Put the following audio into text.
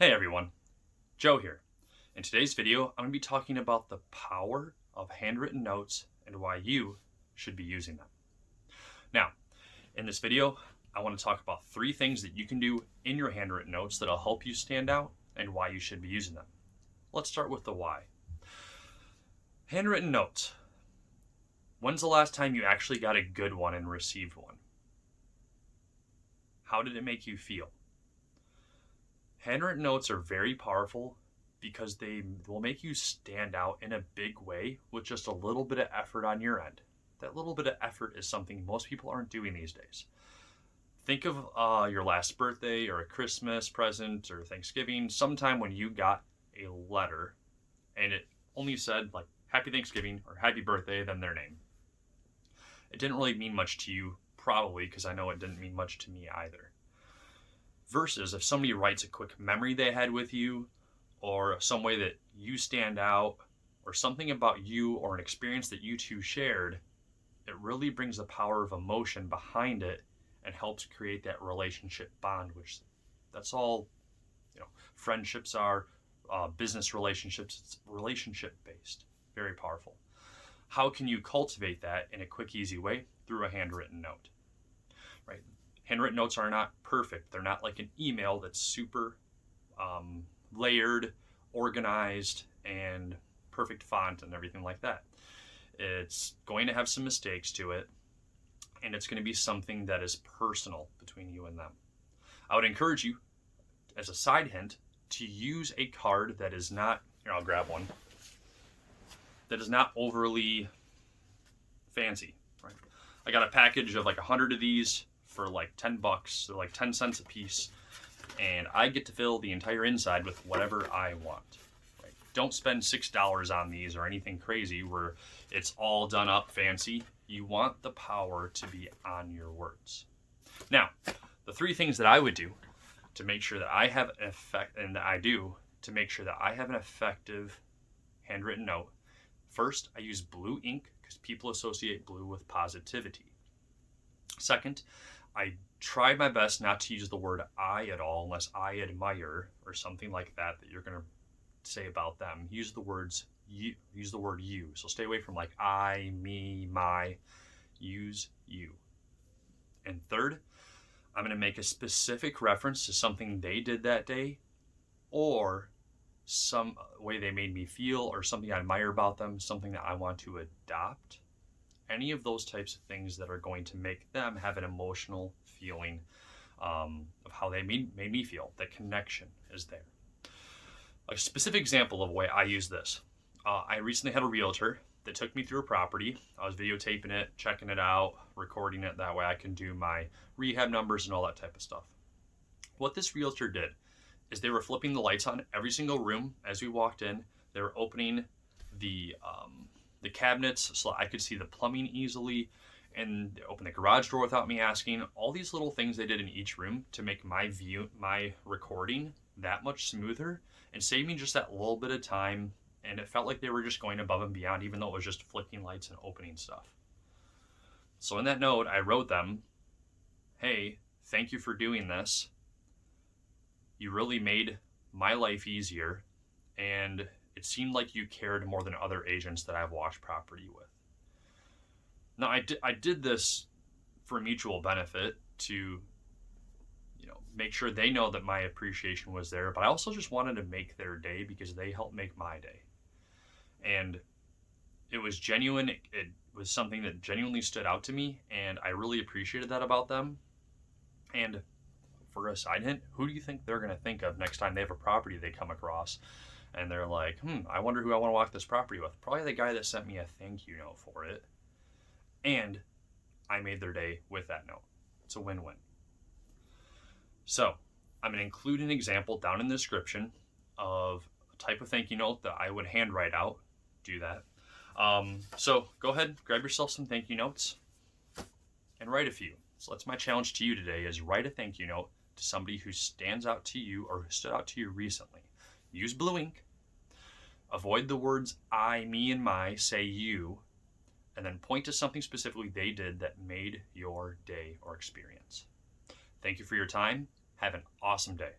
Hey everyone, Joe here. In today's video, I'm going to be talking about the power of handwritten notes and why you should be using them. Now, in this video, I want to talk about 3 things that you can do in your handwritten notes that'll help you stand out and why you should be using them. Let's start with the why. Handwritten notes. When's the last time you actually got a good one and received one? How did it make you feel? Handwritten notes are very powerful because they will make you stand out in a big way with just a little bit of effort on your end. That little bit of effort is something most people aren't doing these days. Think of your last birthday or a Christmas present or Thanksgiving, sometime when you got a letter and it only said like Happy Thanksgiving or Happy Birthday, then their name. It didn't really mean much to you, probably, because I know it didn't mean much to me either. Versus if somebody writes a quick memory they had with you, or some way that you stand out, or something about you or an experience that you two shared, it really brings the power of emotion behind it and helps create that relationship bond, which that's all friendships are, business relationships, it's relationship based, very powerful. How can you cultivate that in a quick, easy way? Through a handwritten note, right? Handwritten notes are not perfect. They're not like an email that's super layered, organized, and perfect font and everything like that. It's going to have some mistakes to it, and it's going to be something that is personal between you and them. I would encourage you, as a side hint, to use a card that is not, here, I'll grab one, that is not overly fancy, right? I got a package of like 100 of these for like $10, they're like 10 cents a piece, and I get to fill the entire inside with whatever I want. Right? Don't spend $6 on these or anything crazy where it's all done up fancy. You want the power to be on your words. Now, the 3 things that I would do to make sure that I have an effect, and that I do to make sure that I have an effective handwritten note. First, I use blue ink because people associate blue with positivity. Second, I try my best not to use the word I at all unless I admire or something like that you're going to say about them. Use the words you. Use the word you. So stay away from like I, me, my. Use you. And third, I'm going to make a specific reference to something they did that day or some way they made me feel or something I admire about them, something that I want to adopt. Any of those types of things that are going to make them have an emotional feeling of how they made me feel. That connection is there. A specific example of the way I use this. I recently had a realtor that took me through a property. I was videotaping it, checking it out, recording it. That way I can do my rehab numbers and all that type of stuff. What this realtor did is they were flipping the lights on every single room as we walked in. They were opening the cabinets so I could see the plumbing easily, and they opened the garage door without me asking. All these little things they did in each room to make my recording that much smoother and save me just that little bit of time. And it felt like they were just going above and beyond, even though it was just flicking lights and opening stuff. So in that note, I wrote them, hey, thank you for doing this. You really made my life easier, and it seemed like you cared more than other agents that I've watched property with. Now, I did this for mutual benefit to make sure they know that my appreciation was there, but I also just wanted to make their day because they helped make my day. And it was genuine. It was something that genuinely stood out to me, and I really appreciated that about them. And for a side hint, who do you think they're going to think of next time they have a property they come across and they're like, I wonder who I want to walk this property with? Probably the guy that sent me a thank you note for it. And I made their day with that note. It's a win-win. So I'm going to include an example down in the description of a type of thank you note that I would handwrite out. Do that. So go ahead, grab yourself some thank you notes and write a few. So that's my challenge to you today, is write a thank you note to somebody who stands out to you or who stood out to you recently. Use blue ink. Avoid the words I, me, and my. Say you. And then point to something specifically they did that made your day or experience. Thank you for your time. Have an awesome day.